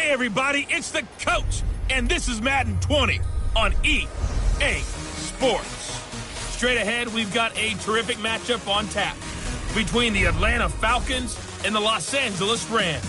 Hey everybody, it's the coach, and this is Madden 20 on EA Sports. Straight ahead, we've got a terrific matchup on tap between the Atlanta Falcons and the Los Angeles Rams.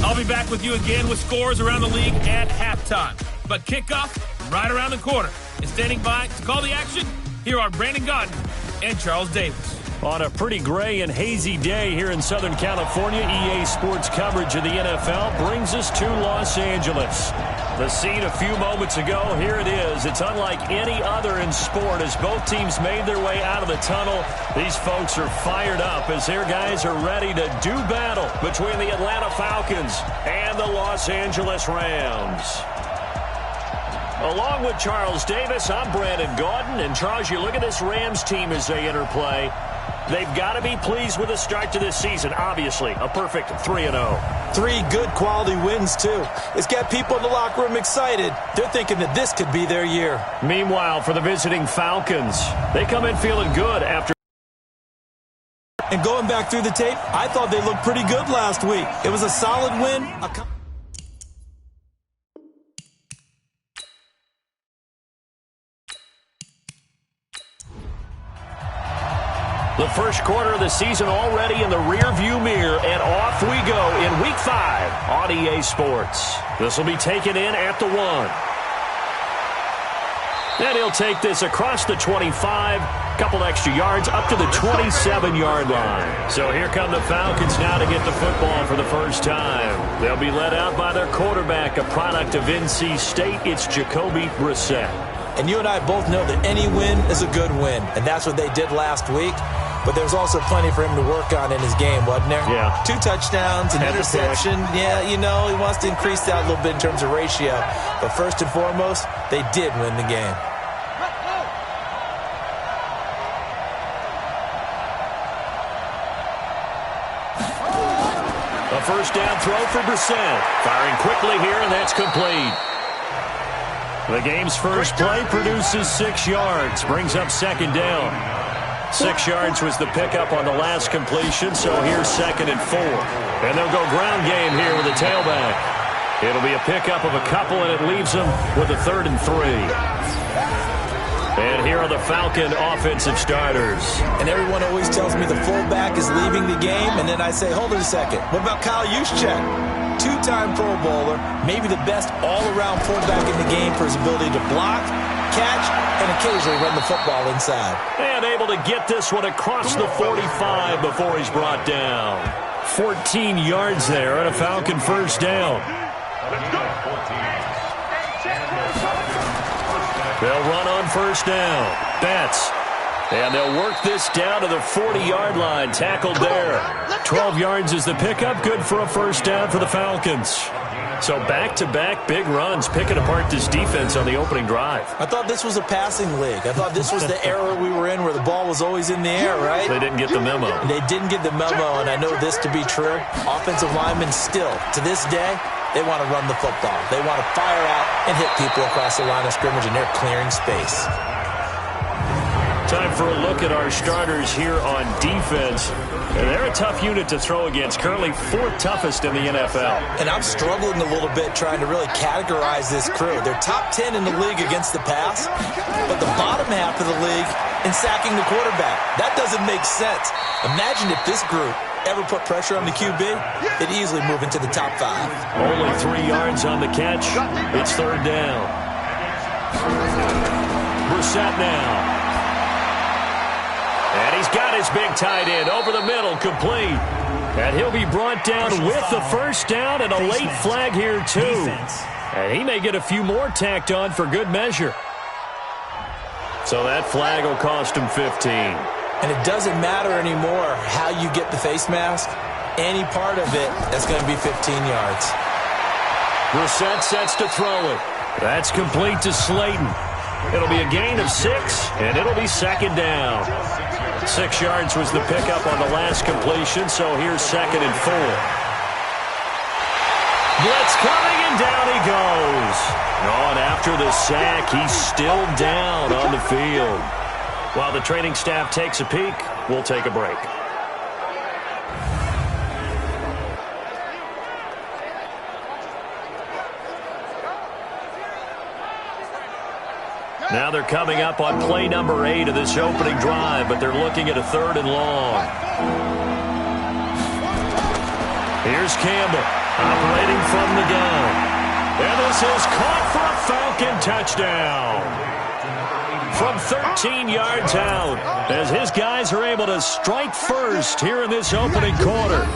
I'll be back with you again with scores around the league at halftime. But kickoff right around the corner. And standing by to call the action, here are Brandon Godden and Charles Davis. On a pretty gray and hazy day here in Southern California, EA Sports coverage of the NFL brings us to Los Angeles. The scene a few moments ago, here it is. It's unlike any other in sport as both teams made their way out of the tunnel. These folks are fired up as their guys are ready to do battle between the Atlanta Falcons and the Los Angeles Rams. Along with Charles Davis, I'm Brandon Gaudin. And Charles, you look at this Rams team as they interplay. They've got to be pleased with the start to this season. Obviously, a perfect 3-0. 3 good quality wins, too. It's got people in the locker room excited. They're thinking that this could be their year. Meanwhile, for the visiting Falcons, they come in feeling good after. And going back through the tape, I thought they looked pretty good last week. It was a solid win. The first quarter of the season already in the rearview mirror, and off we go in Week 5 on EA Sports. This will be taken in at the 1. And he'll take this across the 25, couple extra yards up to the 27-yard line. So here come the Falcons now to get the football for the first time. They'll be led out by their quarterback, a product of NC State. It's Jacoby Brissett. And you and I both know that any win is a good win, and that's what they did last week. But there's also plenty for him to work on in his game, wasn't there? Yeah. 2 touchdowns, an interception. Yeah, you know, he wants to increase that a little bit in terms of ratio. But first and foremost, they did win the game. A first down throw for Brissett. Firing quickly here, and that's complete. The game's first play produces 6 yards, brings up second down. 6 yards was the pickup on the last completion, so here's 2nd and 4. And they'll go ground game here with a tailback. It'll be a pickup of a couple, and it leaves them with a 3rd and 3. And here are the Falcon offensive starters. And everyone always tells me the fullback is leaving the game, and then I say, hold it a second. What about Kyle Juszczyk? 2-time Pro Bowler, maybe the best all-around fullback in the game for his ability to block, catch, and occasionally run the football inside. And able to get this one across the 45 before he's brought down. 14 yards there and a Falcon first down. They'll run on first down. Betts. And they'll work this down to the 40-yard line. Tackled there. 12 yards is the pickup. Good for a first down for the Falcons. So back-to-back big runs, picking apart this defense on the opening drive. I thought this was a passing league. I thought this was the era we were in where the ball was always in the air, right? They didn't get the memo. They didn't get the memo, and I know this to be true. Offensive linemen still, to this day, they want to run the football. They want to fire out and hit people across the line of scrimmage, and they're clearing space. Time for a look at our starters here on defense. And they're a tough unit to throw against, currently 4th toughest in the NFL. And I'm struggling a little bit trying to really categorize this crew. They're top 10 in the league against the pass, but the bottom half of the league in sacking the quarterback. That doesn't make sense. Imagine if this group ever put pressure on the QB, they'd easily move into the top 5. Only 3 yards on the catch. It's 3rd down. Brissett now. And he's got his big tight end over the middle, complete. And he'll be brought down with the first down and a late flag here, too. And he may get a few more tacked on for good measure. So that flag will cost him 15. And it doesn't matter anymore how you get the face mask. Any part of it, that's going to be 15 yards. Brissett sets to throw it. That's complete to Slayton. It'll be a gain of 6, and it'll be 2nd down. 6 yards was the pickup on the last completion, so here's 2nd and 4. Blitz coming, and down he goes. On after the sack, he's still down on the field. While the training staff takes a peek, we'll take a break. Now they're coming up on play number 8 of this opening drive, but they're looking at a 3rd and long. Here's Campbell operating from the gun. And this is caught for a Falcon touchdown. From 13 yards out, as his guys are able to strike first here in this opening quarter.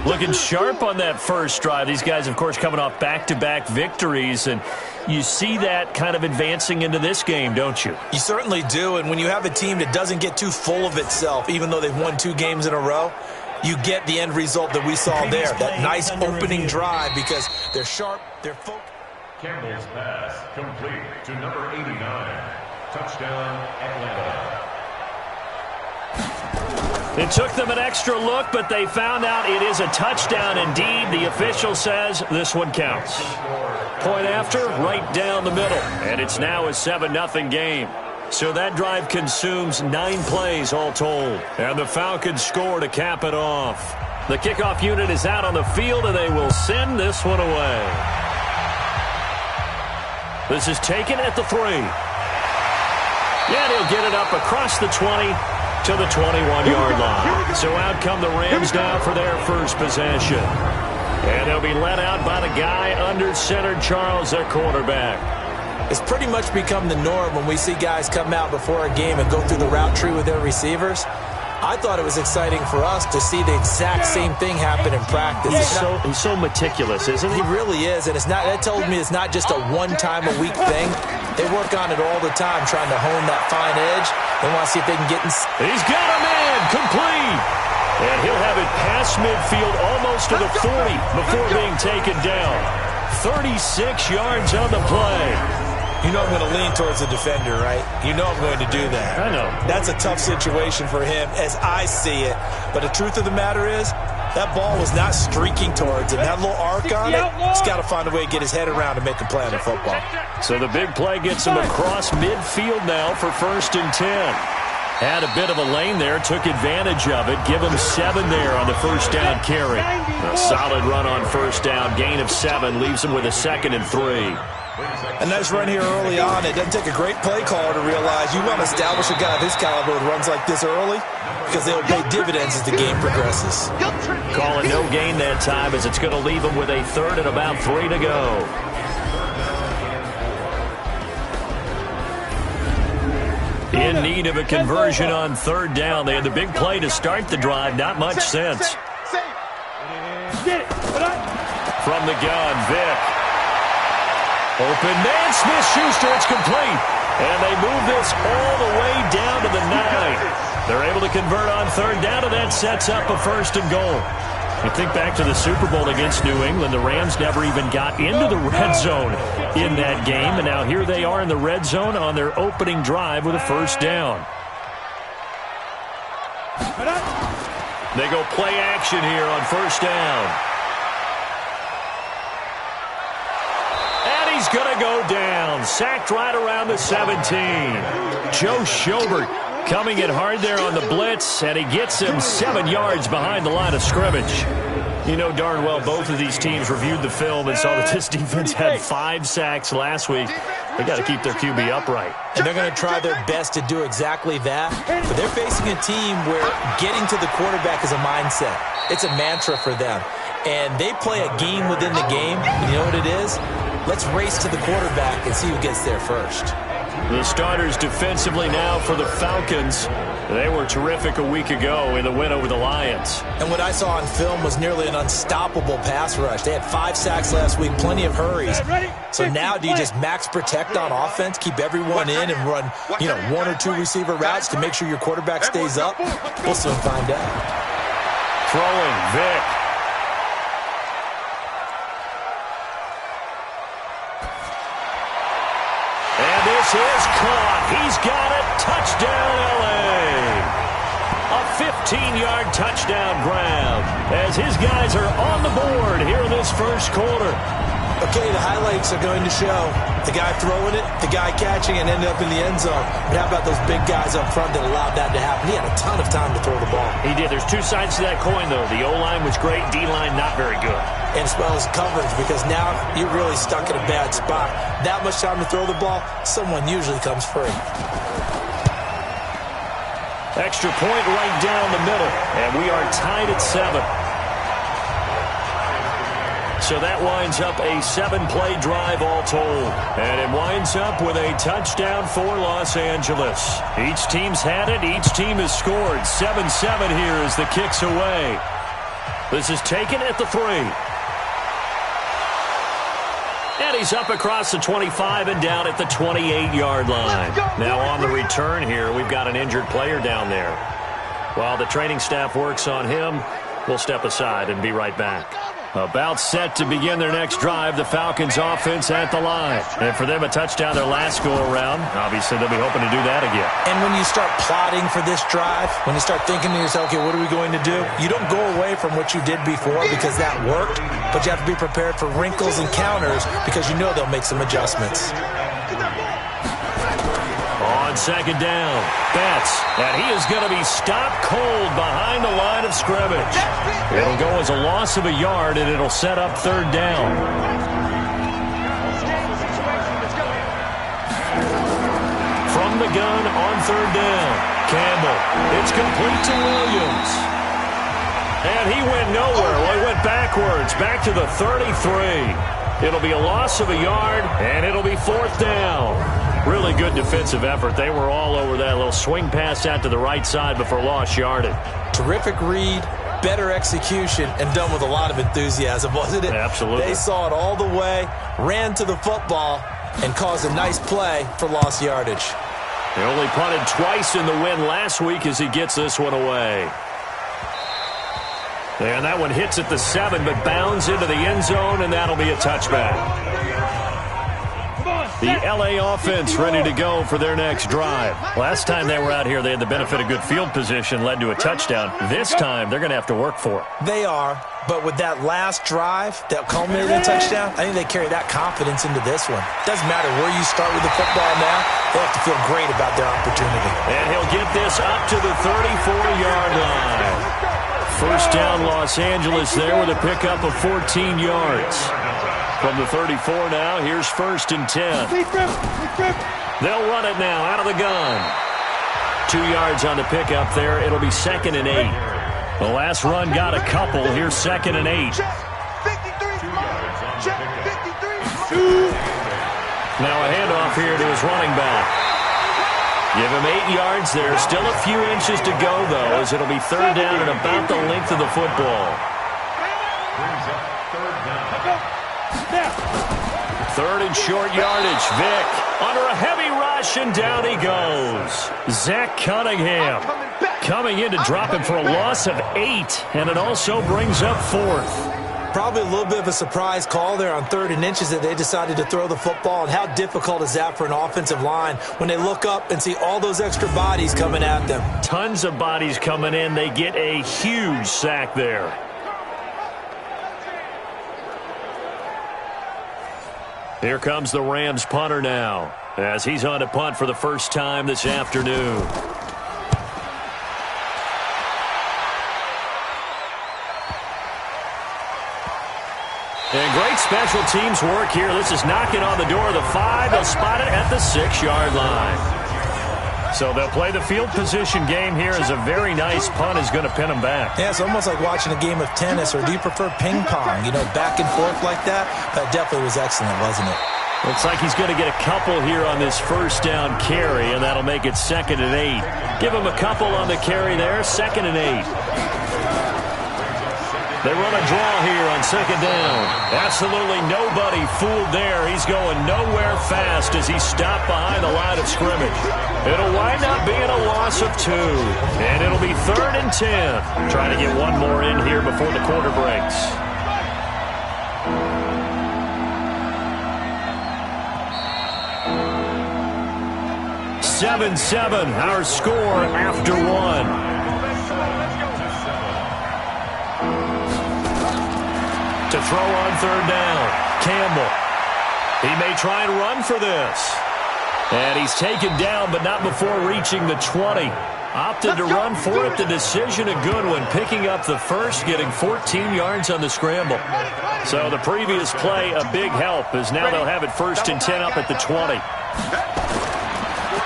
Looking sharp on that first drive. These guys, of course, coming off back-to-back victories, and you see that kind of advancing into this game, don't you? You certainly do, and when you have a team that doesn't get too full of itself, even though they've won 2 games in a row, you get the end result that we saw there, that nice opening drive, because they're sharp, they're focused. Campbell's pass complete to number 89. Touchdown, Atlanta. It took them an extra look, but they found out it is a touchdown indeed. The official says this one counts. Point after, right down the middle. And it's now a 7-0 game. So that drive consumes 9 plays all told. And the Falcons score to cap it off. The kickoff unit is out on the field, and they will send this one away. This is taken at the 3. And he'll get it up across the 20 to the 21-yard line. So out come the Rams now for their first possession. And they'll be let out by the guy under center, Charles, their quarterback. It's pretty much become the norm when we see guys come out before a game and go through the route tree with their receivers. I thought it was exciting for us to see the exact same thing happen in practice. He's so meticulous, isn't he? He really is, and that tells me it's not just a one-time-a-week thing. They work on it all the time, trying to hone that fine edge. They want to see if they can get in. He's got a man, complete. And he'll have it past midfield almost to the 40 before being taken down. 36 yards on the play. You know I'm going to lean towards the defender, right? You know I'm going to do that. I know. That's a tough situation for him as I see it. But the truth of the matter is, that ball was not streaking towards him. That little arc on it, he's got to find a way to get his head around and make a play on the football. So the big play gets him across midfield now for 1st and 10. Had a bit of a lane there, took advantage of it. Give him 7 there on the first down carry. A solid run on first down, gain of 7, leaves him with a 2nd and 3. A nice run here early on. It doesn't take a great play caller to realize you want to establish a guy of his caliber with runs like this early because they'll pay dividends as the game progresses. Call it no gain that time as it's going to leave him with a 3rd and about 3 to go. In need of a conversion on 3rd down. They had the big play to start the drive. Not much sense. From the gun, Vick. Open man, Smith-Schuster, it's complete. And they move this all the way down to the 9. They're able to convert on 3rd down, and that sets up a 1st and goal. You think back to the Super Bowl against New England, the Rams never even got into the red zone in that game, and now here they are in the red zone on their opening drive with a 1st down. They go play action here on 1st down. He's going to go down. Sacked right around the 17. Joe Schobert coming in hard there on the blitz, and he gets him 7 yards behind the line of scrimmage. You know darn well both of these teams reviewed the film and saw that this defense had 5 sacks last week. They got to keep their QB upright. And they're going to try their best to do exactly that. But they're facing a team where getting to the quarterback is a mindset. It's a mantra for them. And they play a game within the game. And you know what it is? Let's race to the quarterback and see who gets there first. The starters defensively now for the Falcons. They were terrific a week ago in the win over the Lions. And what I saw on film was nearly an unstoppable pass rush. They had 5 sacks last week, plenty of hurries. So now do you just max protect on offense, keep everyone in and run, 1 or 2 receiver routes to make sure your quarterback stays up? We'll soon find out. Throwing, Vick. This is caught. He's got it. Touchdown, L.A. A 15-yard touchdown grab as his guys are on the board here in this first quarter. Okay, the highlights are going to show the guy throwing it, the guy catching it, and ended up in the end zone. But how about those big guys up front that allowed that to happen? He had a ton of time to throw the ball. He did. There's two sides to that coin, though. The O-line was great. D-line not very good. And as well as coverage, because now you're really stuck in a bad spot. That much time to throw the ball, someone usually comes free. Extra point right down the middle, and we are tied at 7. So that winds up a 7-play drive all told. And it winds up with a touchdown for Los Angeles. Each team's had it. Each team has scored. 7-7 here as the kick's away. This is taken at the 3. And he's up across the 25 and down at the 28-yard line. Now on the return here, we've got an injured player down there. While the training staff works on him, we'll step aside and be right back. About set to begin their next drive, the Falcons offense at the line. And for them, a touchdown their last go-around. Obviously, they'll be hoping to do that again. And when you start plotting for this drive, when you start thinking to yourself, okay, what are we going to do? You don't go away from what you did before because that worked, but you have to be prepared for wrinkles and counters because you know they'll make some adjustments. On second down, Betts, and he is going to be stopped cold behind the line of scrimmage. It'll go as a loss of a yard, and it'll set up third down. From the gun on third down, Campbell. It's complete to Williams. And he went nowhere. Well, he went backwards, back to the 33. It'll be a loss of a yard, and it'll be fourth down. Really good defensive effort. They were all over that little swing pass out to the right side before lost yardage. Terrific read, better execution, and done with a lot of enthusiasm, wasn't it? Absolutely. They saw it all the way, ran to the football, and caused a nice play for lost yardage. They only punted twice in the win last week as he gets this one away. And that one hits at the 7, but bounds into the end zone, and that'll be a touchback. The L.A. offense ready to go for their next drive. Last time they were out here, they had the benefit of good field position, led to a touchdown. This time, they're going to have to work for it. They are, but with that last drive that culminated in a touchdown, I think they carry that confidence into this one. Doesn't matter where you start with the football now, they have to feel great about their opportunity. And he'll get this up to the 34-yard line. First down, Los Angeles there with a pickup of 14 yards. From the 34 now, here's first and 10. They'll run it now out of the gun. 2 yards on the pickup there. It'll be second and 8. The last run got a couple. Here's second and 8. Now a handoff here to his running back. Give him 8 yards there. Still a few inches to go, though, as it'll be third down and about the length of the football. Third and short yardage. Vick under a heavy rush, and down he goes. Zach Cunningham coming in to drop him for a loss of 8, and it also brings up fourth. Probably a little bit of a surprise call there on 3rd and inches that they decided to throw the football. And how difficult is that for an offensive line when they look up and see all those extra bodies coming at them? Tons of bodies coming in. They get a huge sack there. Here comes the Rams punter now, as he's on to punt for the first time this afternoon. And great special teams work here. This is knocking on the door of the 5. They'll spot it at the 6-yard line. So they'll play the field position game here as a very nice punt is going to pin them back. Yeah, it's almost like watching a game of tennis, or do you prefer ping pong? You know, back and forth like that? That definitely was excellent, wasn't it? Looks like he's going to get a couple here on this first down carry, and that'll make it second and 8. Give him a couple on the carry there, second and 8. They run a draw here on second down. Absolutely nobody fooled there. He's going nowhere fast as he's stopped behind the line of scrimmage. It'll wind up being a loss of 2. And it'll be third and 10. Trying to get one more in here before the quarter breaks. (7-7) our score after 1. To throw on third down, Campbell. He may try and run for this. And he's taken down, but not before reaching the 20. Opted to run for it. The decision, a good one. Picking up the first, getting 14 yards on the scramble. So the previous play, a big help, as now they'll have it 1st and 10 up at the 20.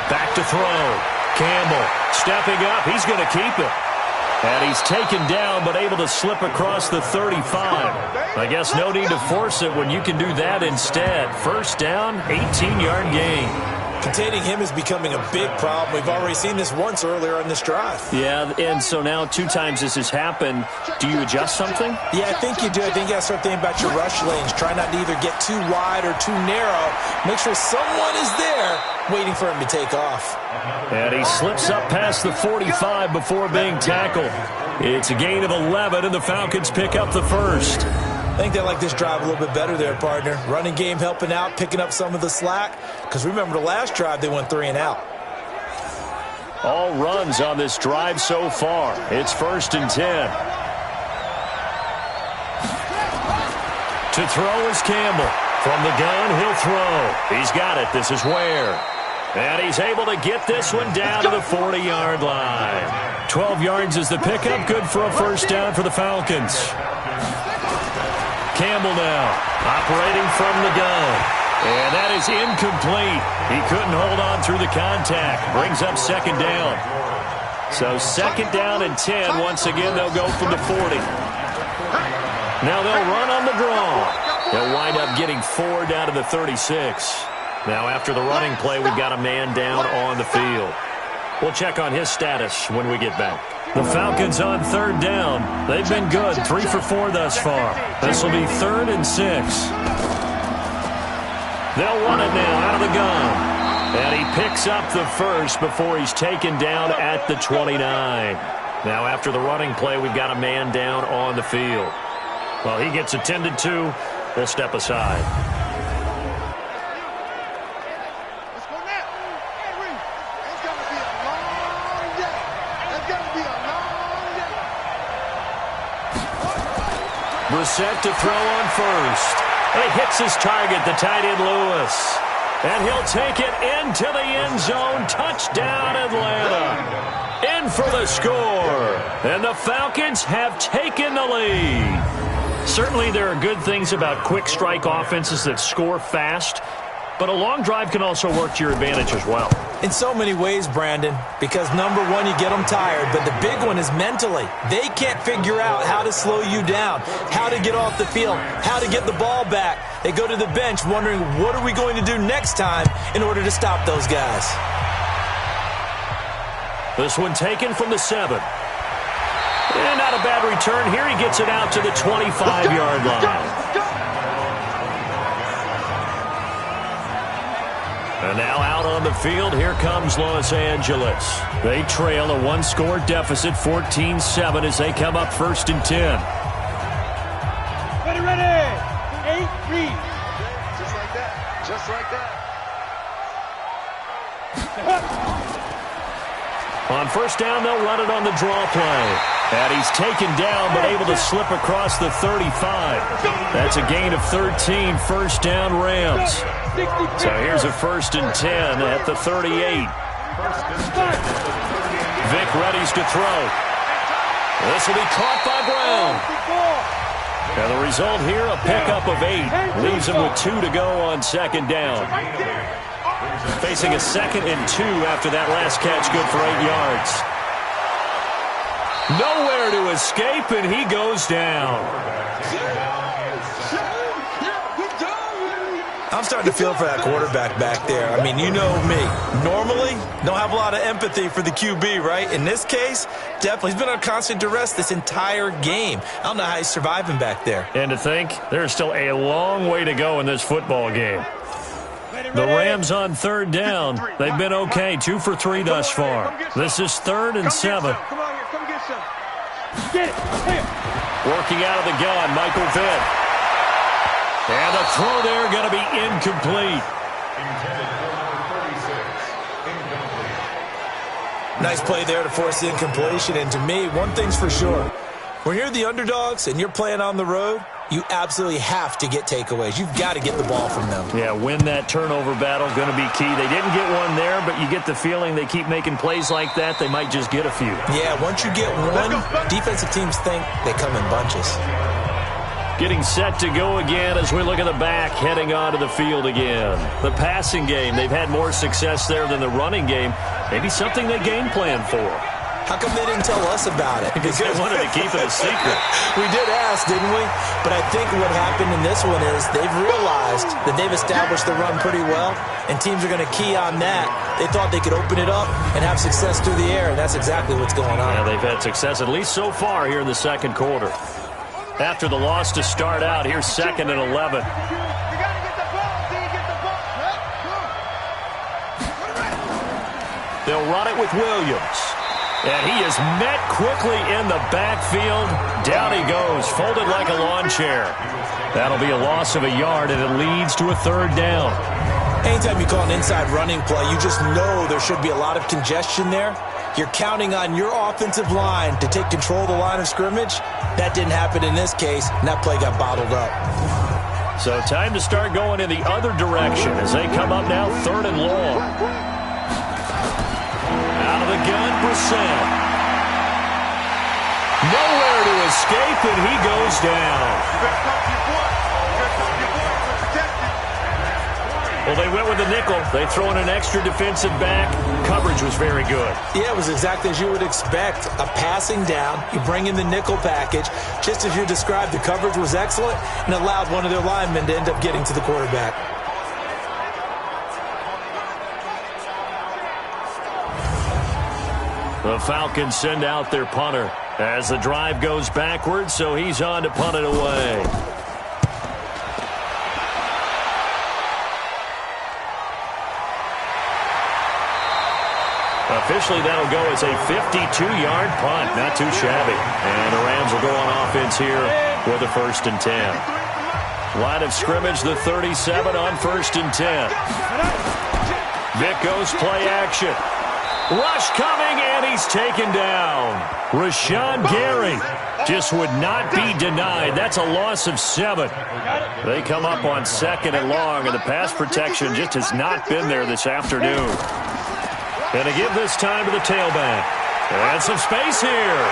Back to throw. Campbell stepping up. He's going to keep it. And he's taken down, but able to slip across the 35. I guess no need to force it when you can do that instead. 1st down, 18-yard gain. Containing him is becoming a big problem. We've already seen this once earlier on this drive. Yeah, and so now 2 times this has happened. Do you adjust something? Yeah, I think you do. I think you got to start thinking about your rush lanes. Try not to either get too wide or too narrow. Make sure someone is there waiting for him to take off. And he slips up past the 45 before being tackled. It's a gain of 11, and the Falcons pick up the first. I think they like this drive a little bit better there, partner. Running game helping out, picking up some of the slack. Because remember the last drive, they went 3 and out. All runs on this drive so far. It's 1st and 10. To throw is Campbell. From the gun, he'll throw. He's got it. This is Ware. And he's able to get this one down to the 40-yard line. 12 yards is the pickup. Good for a 1st down for the Falcons. Campbell now, operating from the gun. And that is incomplete. He couldn't hold on through the contact. Brings up 2nd down. So 2nd down and 10. Once again, they'll go from the 40. Now they'll run on the draw. They'll wind up getting 4 down to the 36. Now after the running play, we've got a man down on the field. We'll check on his status when we get back. The Falcons on 3rd down. They've been good, 3 for 4 thus far. This will be 3rd and 6. They'll run it now out of the gun. And he picks up the first before he's taken down at the 29. Now after the running play, we've got a man down on the field. Well, he gets attended to. We'll step aside. Brissett to throw on first. And he hits his target, the tight end Lewis. And he'll take it into the end zone. Touchdown, Atlanta. In for the score. And the Falcons have taken the lead. Certainly there are good things about quick strike offenses that score fast. But a long drive can also work to your advantage as well. In so many ways, Brandon, because number one, you get them tired, but the big one is mentally. They can't figure out how to slow you down, how to get off the field, how to get the ball back. They go to the bench wondering, what are we going to do next time in order to stop those guys? This one taken from the 7. And not a bad return here. He gets it out to the 25-yard line. And now out on the field, here comes Los Angeles. They trail a 1-score deficit, 14-7, as they come up 1st and 10. Ready. 8, read. Just like that. Just like that. On 1st down, they'll run it on the draw play. And he's taken down, but able to slip across the 35. That's a gain of 13, 1st down Rams. So here's a 1st and 10 at the 38. Vic readies to throw. This will be caught by Brown. And the result here, a pickup of 8. Leaves him with 2 to go on 2nd down. Facing a 2nd and 2 after that last catch, good for 8 yards. Nowhere to escape, and he goes down. I'm starting to feel for that quarterback back there. I mean, you know me. Normally, don't have a lot of empathy for the QB, right? In this case, definitely. He's been on constant duress this entire game. I don't know how he's surviving back there. And to think, there's still a long way to go in this football game. The Rams on 3rd down. They've been okay, 2 for 3 thus far. This is 3rd and 7. Come on here, come get some. Get it. Working out of the gun, Michael Vick. And the throw there going to be incomplete. Intended for number 36, incomplete. Nice play there to force the incompletion. And to me, one thing's for sure. When you're the underdogs and you're playing on the road, you absolutely have to get takeaways. You've got to get the ball from them. Yeah, win that turnover battle, going to be key. They didn't get one there, but you get the feeling they keep making plays like that, they might just get a few. Yeah, once you get one, defensive teams think they come in bunches. Getting set to go again as we look at the back, heading onto the field again. The passing game, they've had more success there than the running game. Maybe something they game plan for. How come they didn't tell us about it? Because they wanted to keep it a secret. We did ask, didn't we? But I think what happened in this one is they've realized that they've established the run pretty well, and teams are going to key on that. They thought they could open it up and have success through the air, and that's exactly what's going on. Yeah, they've had success, at least so far, here in the second quarter. After the loss to start out, here's 2nd and 11. They'll run it with Williams. And he is met quickly in the backfield. Down he goes, folded like a lawn chair. That'll be a loss of a yard, and it leads to a 3rd down. Anytime you call an inside running play, you just know there should be a lot of congestion there. You're counting on your offensive line to take control of the line of scrimmage. That didn't happen in this case, and that play got bottled up. So time to start going in the other direction as they come up now 3rd and long. Out of the gun, Brissett. Nowhere to escape, and he goes down. Well, they went with the nickel. They throw in an extra defensive back. Coverage was very good. Yeah, it was exactly as you would expect. A passing down. You bring in the nickel package. Just as you described, the coverage was excellent and allowed one of their linemen to end up getting to the quarterback. The Falcons send out their punter as the drive goes backwards, so he's on to punt it away. Officially, that'll go as a 52-yard punt. Not too shabby. And the Rams will go on offense here with a 1st and 10. Line of scrimmage, the 37 on 1st and 10. Vic goes play action. Rush coming, and he's taken down. Rashawn Gary just would not be denied. That's a loss of 7. They come up on 2nd and long, and the pass protection just has not been there this afternoon. Going to give this time to the tailback. And some space here.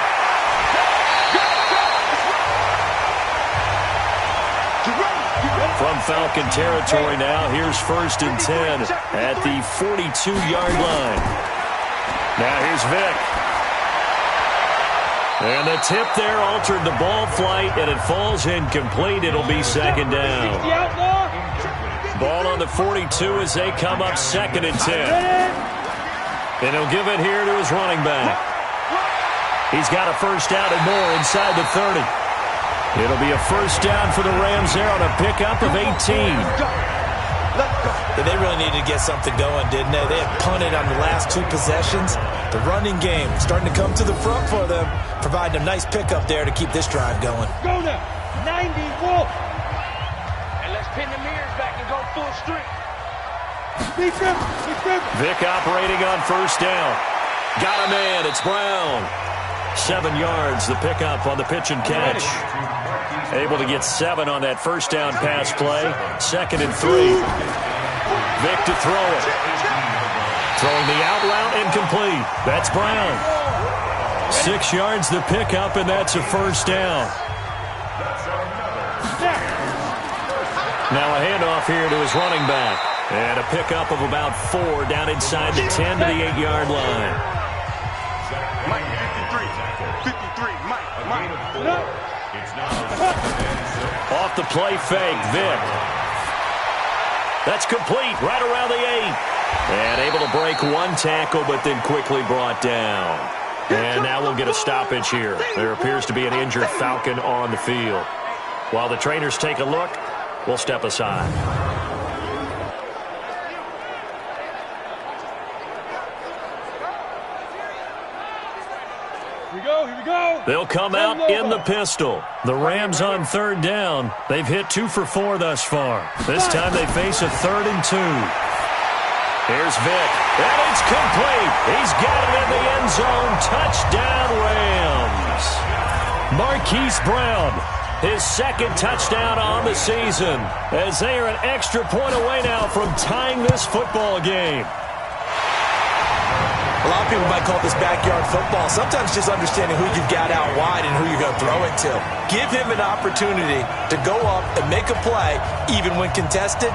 From Falcon territory now, here's 1st and 10 at the 42-yard line. Now here's Vic. And the tip there altered the ball flight, and it falls incomplete. It'll be 2nd down. Ball on the 42 as they come up 2nd and 10. And he'll give it here to his running back. He's got a 1st down and more inside the 30. It'll be a 1st down for the Rams there on a pickup of 18. Yeah, they really needed to get something going, didn't they? They had punted on the last 2 possessions. The running game starting to come to the front for them, providing a nice pickup there to keep this drive going. Go now, 91. And let's pin the mirrors back and go full strength. Vic operating on 1st down. Got a man. It's Brown. 7 yards, the pickup on the pitch and catch. Able to get 7 on that 1st down pass play. 2nd and 3. Vic to throw it. Throwing the out route incomplete. That's Brown. 6 yards, the pickup, and that's a 1st down. Now a handoff here to his running back. And a pickup of about 4 down inside the 10 to the 8-yard line. Mike, 53, Mike. Off the play fake, Vic. That's complete right around the 8. And able to break 1 tackle, but then quickly brought down. And now we'll get a stoppage here. There appears to be an injured Falcon on the field. While the trainers take a look, we'll step aside. Here we go. They'll come out in the pistol. The Rams on 3rd down. They've hit 2 for 4 thus far. This time they face a 3rd and 2. Here's Vic. And it's complete. He's got it in the end zone. Touchdown, Rams. Marquise Brown his second touchdown on the season, as they are an extra point away now from tying this football game. A lot of people might call this backyard football. Sometimes just understanding who you've got out wide and who you're going to throw it to. Give him an opportunity to go up and make a play, even when contested.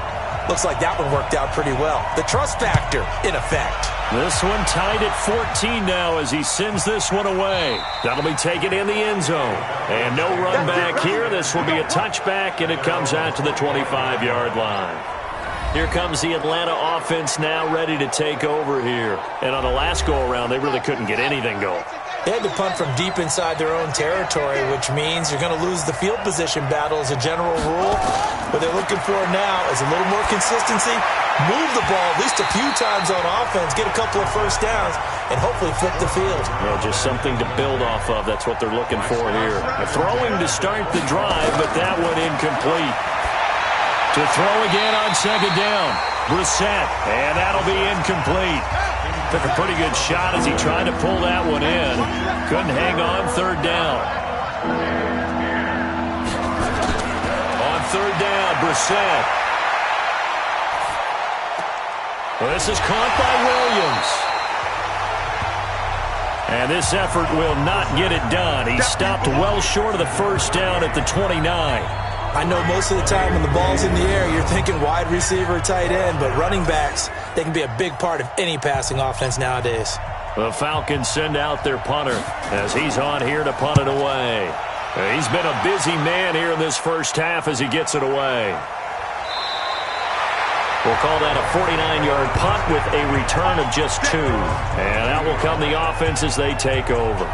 Looks like that one worked out pretty well. The trust factor in effect. This one tied at 14 now as he sends this one away. That'll be taken in the end zone. And no run back here. This will be a touchback, and it comes out to the 25-yard line. Here comes the Atlanta offense now ready to take over here. And on the last go-around, they really couldn't get anything going. They had to punt from deep inside their own territory, which means you're going to lose the field position battle as a general rule. What they're looking for now is a little more consistency, move the ball at least a few times on offense, get a couple of first downs, and hopefully flip the field. Yeah, just something to build off of. That's what they're looking for here. Throwing to start the drive, but that one incomplete. To throw again on second down. Brissett, and that'll be incomplete. Took a pretty good shot as he tried to pull that one in. Couldn't hang on third down. On third down, Brissett. Well, this is caught by Williams. And this effort will not get it done. He stopped well short of the first down at the 29. I know most of the time when the ball's in the air, you're thinking wide receiver, tight end, but running backs, they can be a big part of any passing offense nowadays. The Falcons send out their punter as he's on here to punt it away. He's been a busy man here in this first half as he gets it away. We'll call that a 49-yard punt with a return of just 2. And that will come the offense as they take over.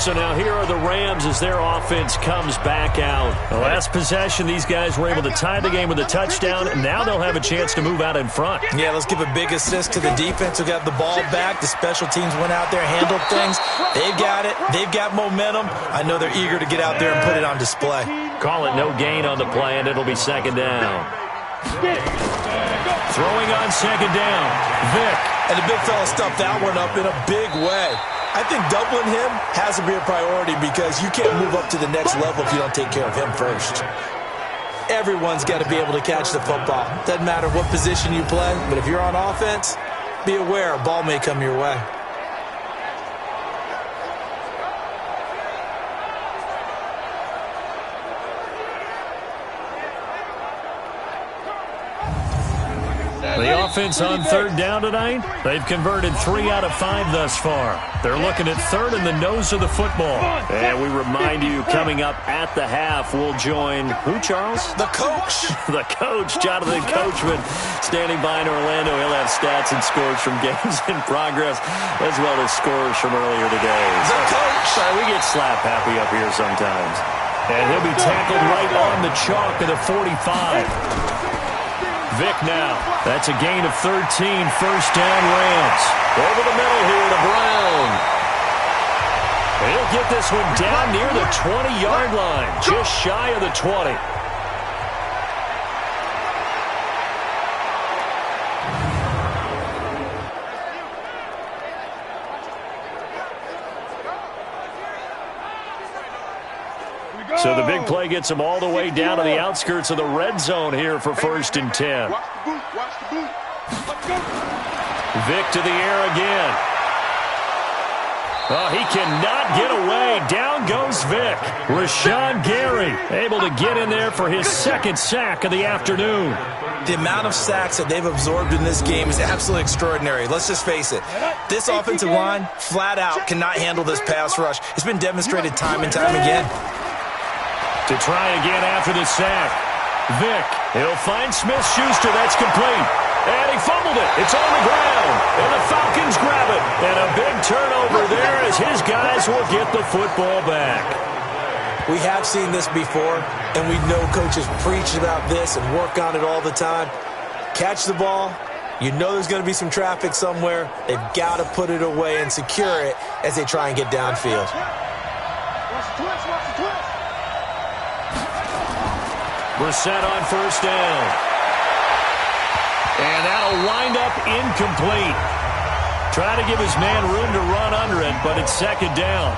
So now here are the Rams as their offense comes back out. The last possession, these guys were able to tie the game with a touchdown, and now they'll have a chance to move out in front. Yeah, let's give a big assist to the defense who got the ball back. The special teams went out there, handled things. They've got it. They've got momentum. I know they're eager to get out there and put it on display. Call it no gain on the play, and it'll be second down. Throwing on second down, Vick. And the big fella stuffed that one up in a big way. I think doubling him has to be a priority because you can't move up to the next level if you don't take care of him first. Everyone's got to be able to catch the football. Doesn't matter what position you play, but if you're on offense, be aware a ball may come your way. The offense on third down tonight, they've converted 3 out of 5 thus far. They're looking at third in the nose of the football. And we remind you, coming up at the half, we'll join who, Charles? The coach. The coach, Jonathan Coachman, standing by in Orlando. He'll have stats and scores from games in progress, as well as scores from earlier today. The coach. Sorry, we get slap happy up here sometimes. And he'll be tackled right on the chalk of the 45. Vick now. That's a gain of 13. First down, Rams. Over the middle here to Brown. He'll get this one down near the 20-yard line. Just shy of the 20. So the big play gets him all the way down to the outskirts of the red zone here for 1st and 10. Vick to the air again. Oh, he cannot get away. Down goes Vick. Rashawn Gary able to get in there for his second sack of the afternoon. The amount of sacks that they've absorbed in this game is absolutely extraordinary. Let's just face it. This offensive line, flat out, cannot handle this pass rush. It's been demonstrated time and time again. To try again after the sack. Vick, he'll find Smith-Schuster. That's complete. And he fumbled it. It's on the ground. And the Falcons grab it. And a big turnover there as his guys will get the football back. We have seen this before, and we know coaches preach about this and work on it all the time. Catch the ball. You know there's going to be some traffic somewhere. They've got to put it away and secure it as they try and get downfield. Brissett on first down. And that'll wind up incomplete. Try to give his man room to run under it, but it's second down.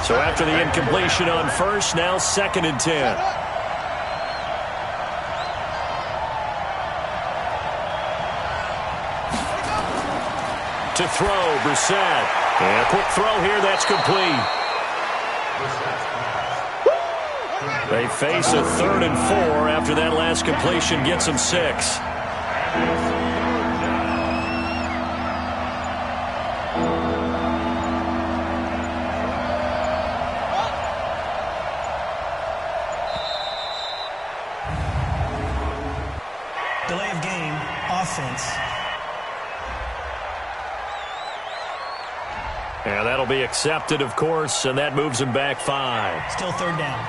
So after the incompletion on first, now 2nd and 10. To throw, Brissett. And a quick throw here, that's complete. They face a 3rd and 4 after that last completion gets them 6. Delay of game, offense. And that'll be accepted, of course, and that moves them back 5. Still 3rd down.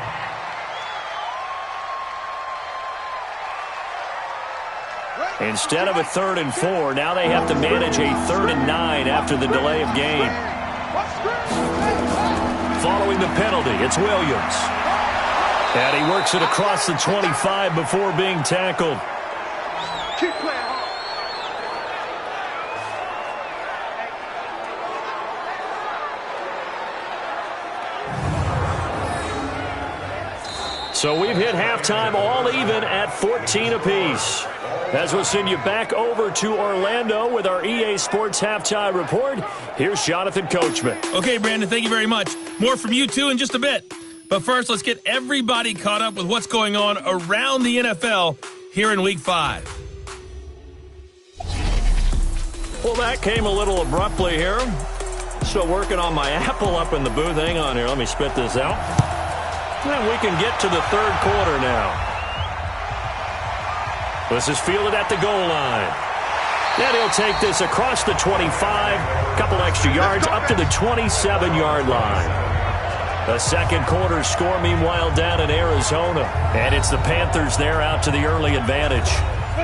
Instead of a 3rd and 4, now they have to manage a 3rd and 9 after the delay of game. Following the penalty, it's Williams. And he works it across the 25 before being tackled. Keep playing hard. So we've hit halftime all even at 14 apiece. As we'll send you back over to Orlando with our EA Sports Halftime Report, here's Jonathan Coachman. Okay, Brandon, thank you very much. More from you two in just a bit. But first, let's get everybody caught up with what's going on around the NFL here in Week 5. Well, that came a little abruptly here. Still working on my apple up in the booth. Hang on here. Let me spit this out. And we can get to the 3rd quarter now. This is fielded at the goal line. And he'll take this across the 25, couple extra yards, up to the 27-yard line. The 2nd quarter score, meanwhile, down in Arizona. And it's the Panthers there out to the early advantage.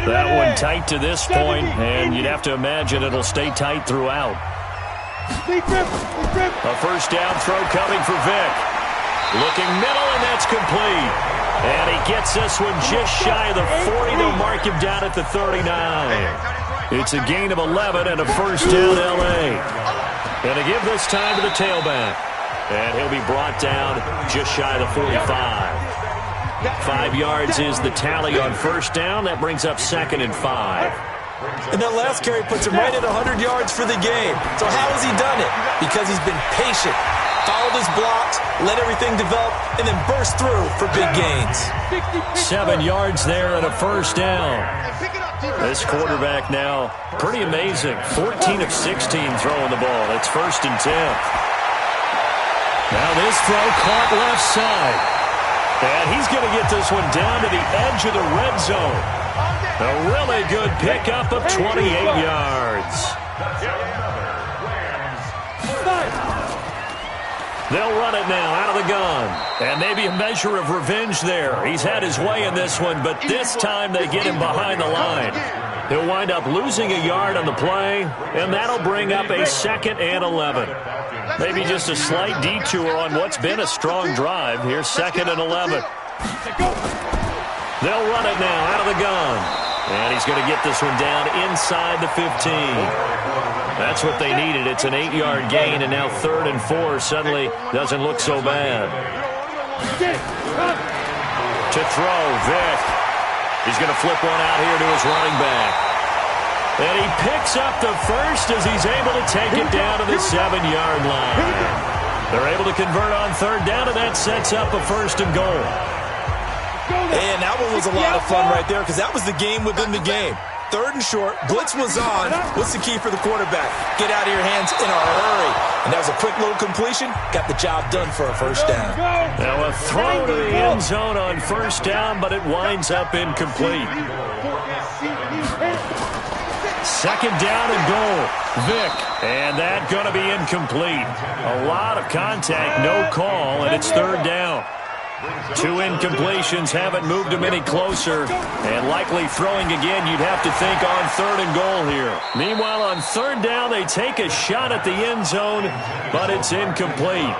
That one tight to this point, and you'd have to imagine it'll stay tight throughout. A first down throw coming for Vick. Looking middle, and that's complete. And he gets this one just shy of the 40. They'll mark him down at the 39. It's a gain of 11 and a first down, L.A. And to give this time to the tailback. And he'll be brought down just shy of the 45. 5 yards is the tally on first down. That brings up 2nd and 5. And that last carry puts him right at 100 yards for the game. So how has he done it? Because he's been patient, followed his blocks, let everything develop, and then burst through for big gains. 7 yards there and a first down. This quarterback now, pretty amazing. 14 of 16 throwing the ball. It's 1st and 10. Now this throw caught left side. And he's going to get this one down to the edge of the red zone. A really good pickup of 28 yards. They'll run it now out of the gun. And maybe a measure of revenge there. He's had his way in this one, but this time they get him behind the line. He'll wind up losing a yard on the play, and that'll bring up a 2nd and 11. Maybe just a slight detour on what's been a strong drive. Here's 2nd and 11. They'll run it now out of the gun. And he's going to get this one down inside the 15. That's what they needed. It's an 8-yard gain, and now 3rd and 4 suddenly doesn't look so bad. To throw, Vick. He's going to flip one out here to his running back. And he picks up the first as he's able to take it down to the 7-yard line. They're able to convert on 3rd down, and that sets up a 1st and goal. And that one was a lot of fun right there because that was the game within the game. 3rd and short, blitz was on. What's the key for the quarterback? Get out of your hands in a hurry. And that was a quick little completion. Got the job done for a first down. Now a throw to the end zone on first down, but it winds up incomplete. 2nd down and goal. Vick. And that going to be incomplete. A lot of contact, no call, and it's 3rd down. 2 incompletions haven't moved him any closer. And likely throwing again, you'd have to think on 3rd and goal here. Meanwhile, on 3rd down, they take a shot at the end zone, but it's incomplete.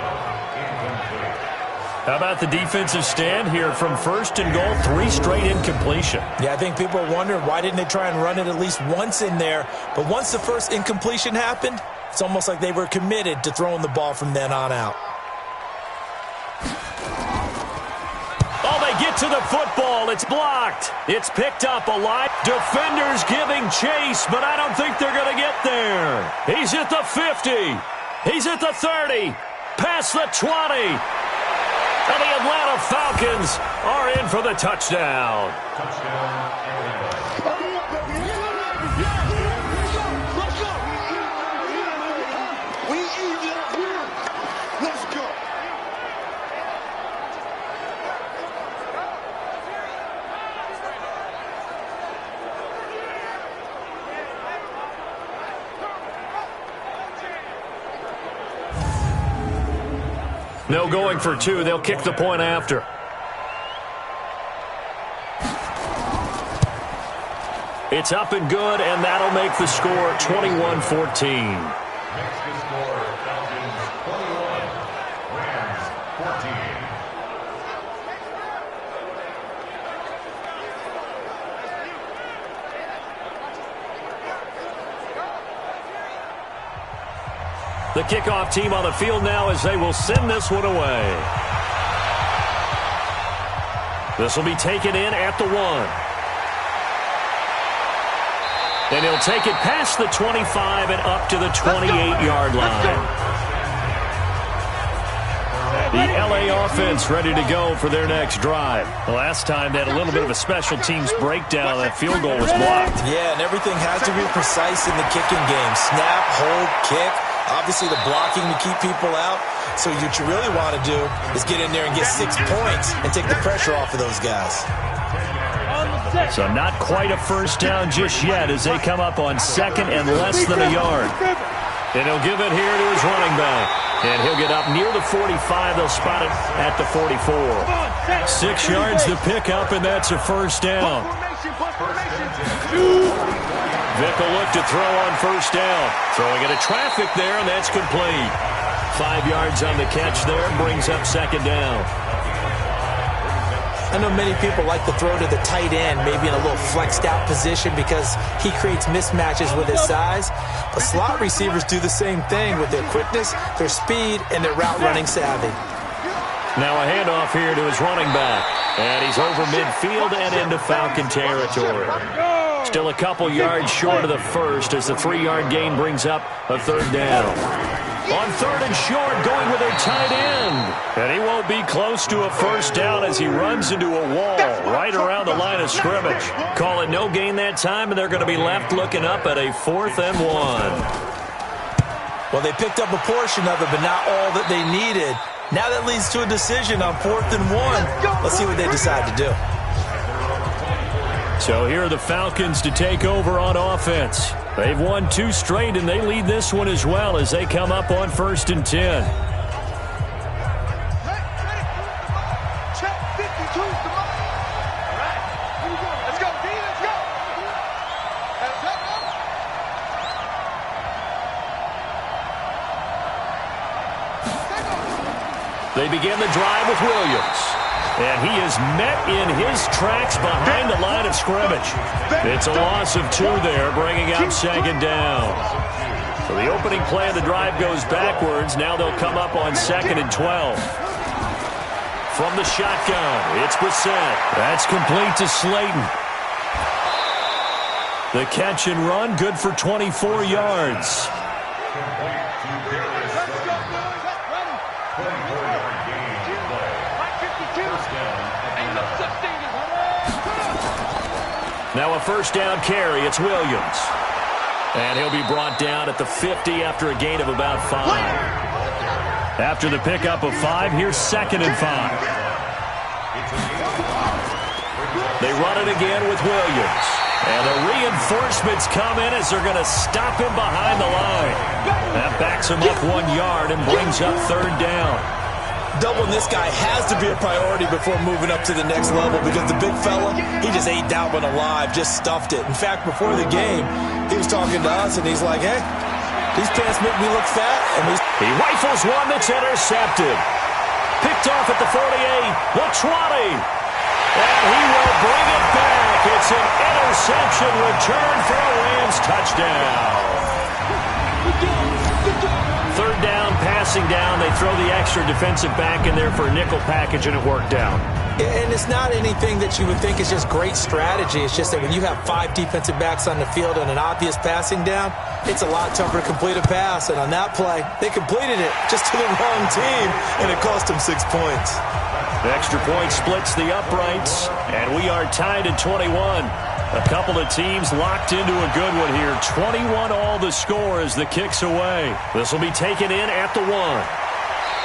How about the defensive stand here from 1st and goal, 3 straight incompletion? Yeah, I think people are wondering why didn't they try and run it at least once in there. But once the first incompletion happened, it's almost like they were committed to throwing the ball from then on out. Oh, they get to the football. It's blocked. It's picked up alive. Defenders giving chase, but I don't think they're going to get there. He's at the 50. He's at the 30. Past the 20. And the Atlanta Falcons are in for the touchdown. No going for two. They'll kick the point after. It's up and good, and that'll make the score 21-14. Next to score, Falcons 21, Rams 14. The kickoff team on the field now as they will send this one away. This will be taken in at the 1. And he'll take it past the 25 and up to the 28-yard line. The LA offense ready to go for their next drive. The last time they had a little bit of a special teams breakdown. That field goal was blocked. Yeah, and everything has to be precise in the kicking game. Snap, hold, kick. Obviously, the blocking to keep people out. So what you really want to do is get in there and get 6 points and take the pressure off of those guys. So not quite a first down just yet as they come up on second and less than a yard. And he'll give it here to his running back. And he'll get up near the 45. They'll spot it at the 44. 6 yards to pick up, and that's a first down. Vick will look to throw on first down. Throwing into traffic there, and that's complete. 5 yards on the catch there, brings up second down. I know many people like to throw to the tight end, maybe in a little flexed out position because he creates mismatches with his size. But slot receivers do the same thing with their quickness, their speed, and their route running savvy. Now a handoff here to his running back. And he's over midfield and into Falcon territory. Still a couple yards short of the first as the 3-yard gain brings up a third down. On third and short, going with their tight end. And he won't be close to a first down as he runs into a wall right around the line of scrimmage. Call it no gain that time, and they're going to be left looking up at a 4th and 1. Well, they picked up a portion of it, but not all that they needed. Now that leads to a decision on 4th and 1. Let's see what they decide to do. So here are the Falcons to take over on offense. They've won 2 straight, and they lead this one as well as they come up on 1st and 10. They begin the drive with Williams. And he is met in his tracks behind the line of scrimmage. It's a loss of 2 there, bringing up second down. So the opening play of the drive goes backwards. Now they'll come up on 2nd and 12. From the shotgun, it's Brissett. That's complete to Slayton. The catch and run, good for 24 yards. Now a first down carry. It's Williams. And he'll be brought down at the 50 after a gain of about 5. After the pickup of 5, here's 2nd and 5. They run it again with Williams. And the reinforcements come in as they're going to stop him behind the line. That backs him up 1 yard and brings up 3rd down. Doubling this guy has to be a priority before moving up to the next level because the big fella, he just ate that one alive, just stuffed it. In fact, before the game, he was talking to us, and he's like, hey, these pants make me look fat. And he rifles one that's intercepted. Picked off at the 48, the 20. And he will bring it back. It's an interception return for a Rams touchdown. 3rd down, pass passing down. They throw the extra defensive back in there for a nickel package, and it worked out. And it's not anything that you would think is just great strategy. It's just that when you have 5 defensive backs on the field and an obvious passing down, it's a lot tougher to complete a pass. And on that play, they completed it just to the wrong team, and it cost them 6 points. The extra point splits the uprights, and we are tied at 21. A couple of teams locked into a good one here. 21 all the score as the kick's away. This will be taken in at the 1.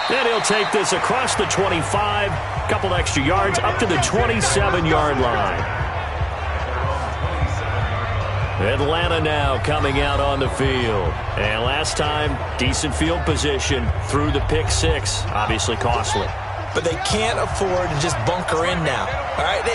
Then he'll take this across the 25, couple extra yards up to the 27-yard line. Atlanta now coming out on the field. And last time, decent field position through the pick 6, obviously costly. But they can't afford to just bunker in now. All right,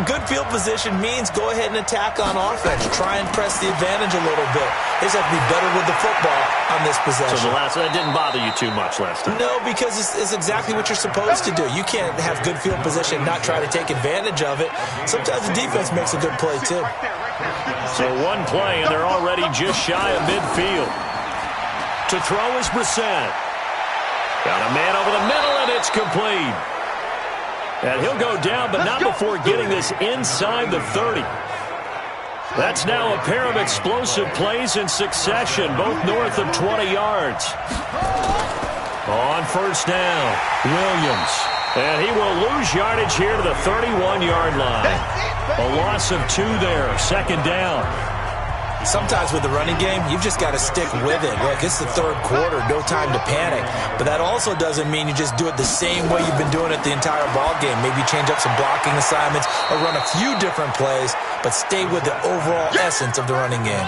good field position means go ahead and attack on offense. Try and press the advantage a little bit. They just have to be better with the football on this possession. So that didn't bother you too much last time? No, because it's exactly what you're supposed to do. You can't have good field position and not try to take advantage of it. Sometimes the defense makes a good play, too. So one play, and they're already just shy of midfield. To throw is Brissett. Got a man over the middle, and it's complete. And he'll go down, but not before getting this inside the 30. That's now a pair of explosive plays in succession, both north of 20 yards. On first down, Williams. And he will lose yardage here to the 31-yard line. A loss of 2 there, second down. Sometimes with the running game, you've just got to stick with it. Look, it's the third quarter, no time to panic. But that also doesn't mean you just do it the same way you've been doing it the entire ball game. Maybe change up some blocking assignments or run a few different plays, but stay with the overall essence of the running game.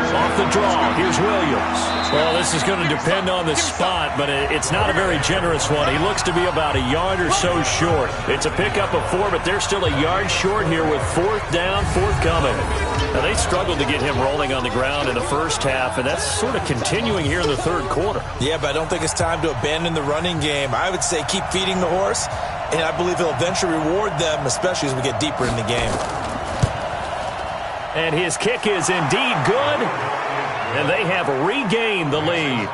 Off the draw, here's Williams. Well, this is going to depend on the spot, but it's not a very generous one. He looks to be about a yard or so short. It's a pickup of 4, but they're still a yard short here with 4th down, 4th coming. Now, they struggled to get him rolling on the ground in the first half, and that's sort of continuing here in the third quarter. Yeah, but I don't think it's time to abandon the running game. I would say keep feeding the horse, and I believe he'll eventually reward them, especially as we get deeper in the game. And his kick is indeed good. And they have regained the lead.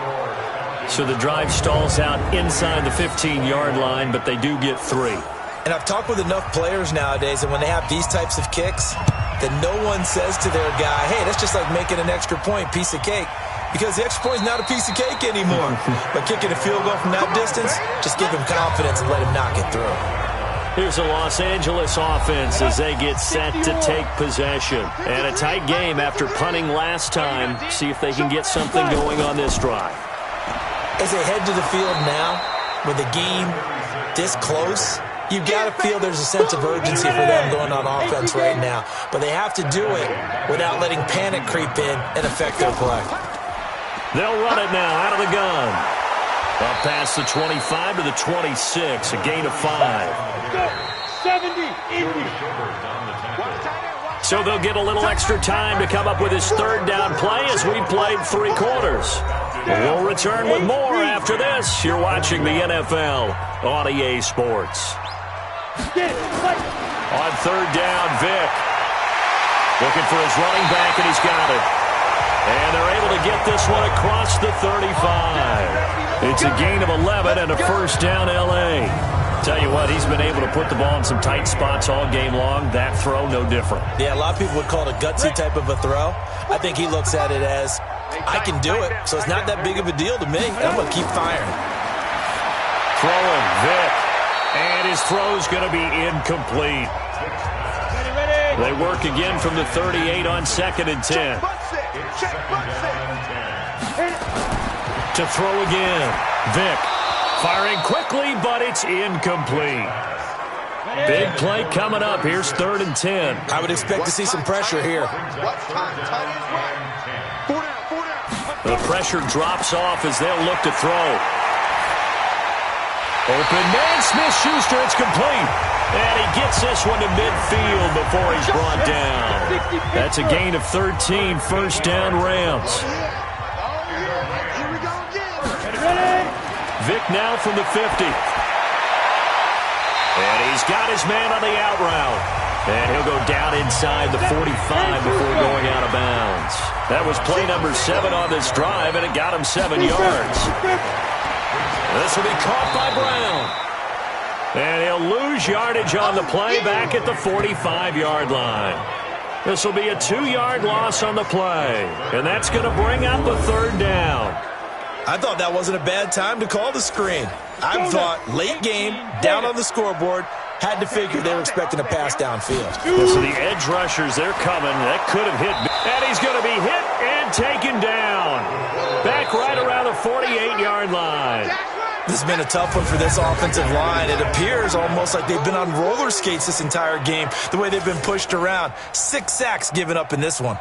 So the drive stalls out inside the 15-yard line, but they do get 3. And I've talked with enough players nowadays, and when they have these types of kicks, that no one says to their guy, hey, that's just like making an extra point, piece of cake. Because the extra point is not a piece of cake anymore. But kicking a field goal from that distance, just give him confidence and let him knock it through. Here's the Los Angeles offense as they get set to take possession. And a tight game after punting last time. See if they can get something going on this drive. As they head to the field now, with the game this close, you've got to feel there's a sense of urgency for them going on offense right now. But they have to do it without letting panic creep in and affect their play. They'll run it now out of the gun. Up past the 25 to the 26, a gain of 5. 70, So they'll get a little extra time to come up with his third down play as we played 3 quarters. We'll return with more after this. You're watching the NFL on EA Sports. On third down, Vic. Looking for his running back, and he's got it. And they're able to get this one across the 35. It's a gain of 11 and a first down, L.A. Tell you what, he's been able to put the ball in some tight spots all game long. That throw, no different. Yeah, a lot of people would call it a gutsy type of a throw. I think he looks at it as, I can do it, so it's not that big of a deal to me. I'm going to keep firing. Throwing, Vic. And his throw's going to be incomplete. They work again from the 38 on 2nd and 10. To throw again. Vic firing quickly, but it's incomplete. Big play coming up. Here's 3rd and 10. I would expect to see some pressure here. The pressure drops off as they'll look to throw. Open man, Smith-Schuster, it's complete. And he gets this one to midfield before he's brought down. That's a gain of 13, first down Rams. Vic now from the 50. And he's got his man on the out route. And he'll go down inside the 45 before going out of bounds. That was play number 7 on this drive, and it got him 7 yards. This will be caught by Brown. And he'll lose yardage on the play back at the 45-yard line. This will be a 2-yard loss on the play. And that's going to bring up a 3rd down. I thought that wasn't a bad time to call the screen. I thought late game, down on the scoreboard, had to figure they were expecting a pass downfield. So the edge rushers, they're coming. That could have hit. And he's going to be hit and taken down. Back right around the 48-yard line. This has been a tough one for this offensive line. It appears almost like they've been on roller skates this entire game, the way they've been pushed around. 6 sacks given up in this one.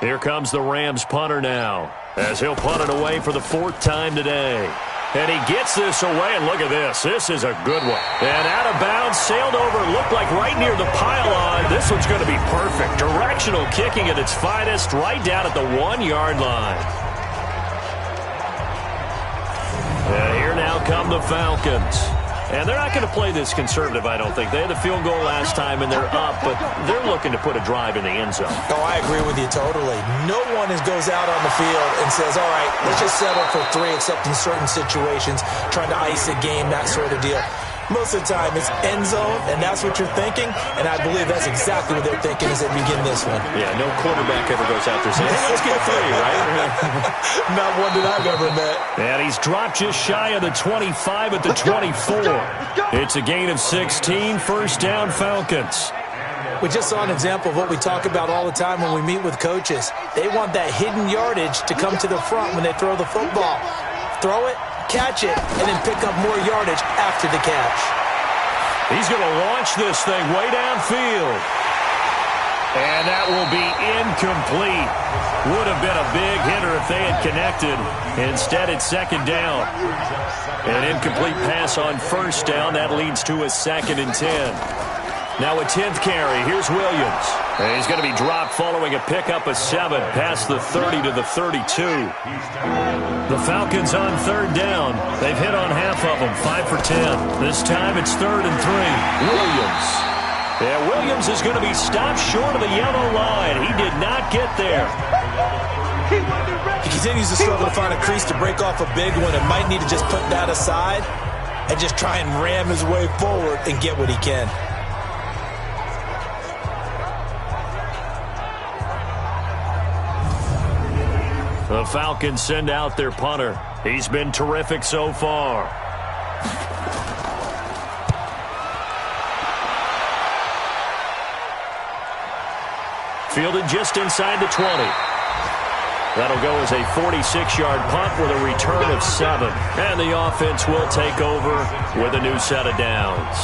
Here comes the Rams punter now, as he'll punt it away for the 4th time today. And he gets this away, and look at this. This is a good one. And out of bounds, sailed over, looked like right near the pylon. This one's going to be perfect. Directional kicking at its finest, right down at the 1-yard line. And here now come the Falcons. And they're not going to play this conservative, I don't think. They had the field goal last time, and they're up, but they're looking to put a drive in the end zone. Oh, I agree with you totally. No one goes out on the field and says, all right, let's just settle for 3, except in certain situations, trying to ice a game, that sort of deal. Most of the time, it's end zone, and that's what you're thinking, and I believe that's exactly what they're thinking as they begin this one. Yeah, no quarterback ever goes out there saying, hey, let's get 3, right? Not one that I've ever met. And he's dropped just shy of the 25 at the 24. It's a gain of 16, 1st down Falcons. We just saw an example of what we talk about all the time when we meet with coaches. They want that hidden yardage to come to the front when they throw the football. Throw it, catch it, and then pick up more yardage after the catch. He's going to launch this thing way downfield. And that will be incomplete. Would have been a big hitter if they had connected. Instead, it's 2nd down. An incomplete pass on 1st down. That leads to a 2nd and 10. Now a 10th carry. Here's Williams. And he's going to be dropped following a pickup of 7 past the 30 to the 32. The Falcons on 3rd down. They've hit on half of them, 5 for 10. This time it's 3rd and 3. Williams. Yeah, Williams is going to be stopped short of the yellow line. He did not get there. He continues to struggle to find a crease to break off a big one and might need to just put that aside and just try and ram his way forward and get what he can. The Falcons send out their punter. He's been terrific so far. Fielded just inside the 20. That'll go as a 46-yard punt with a return of 7. And the offense will take over with a new set of downs.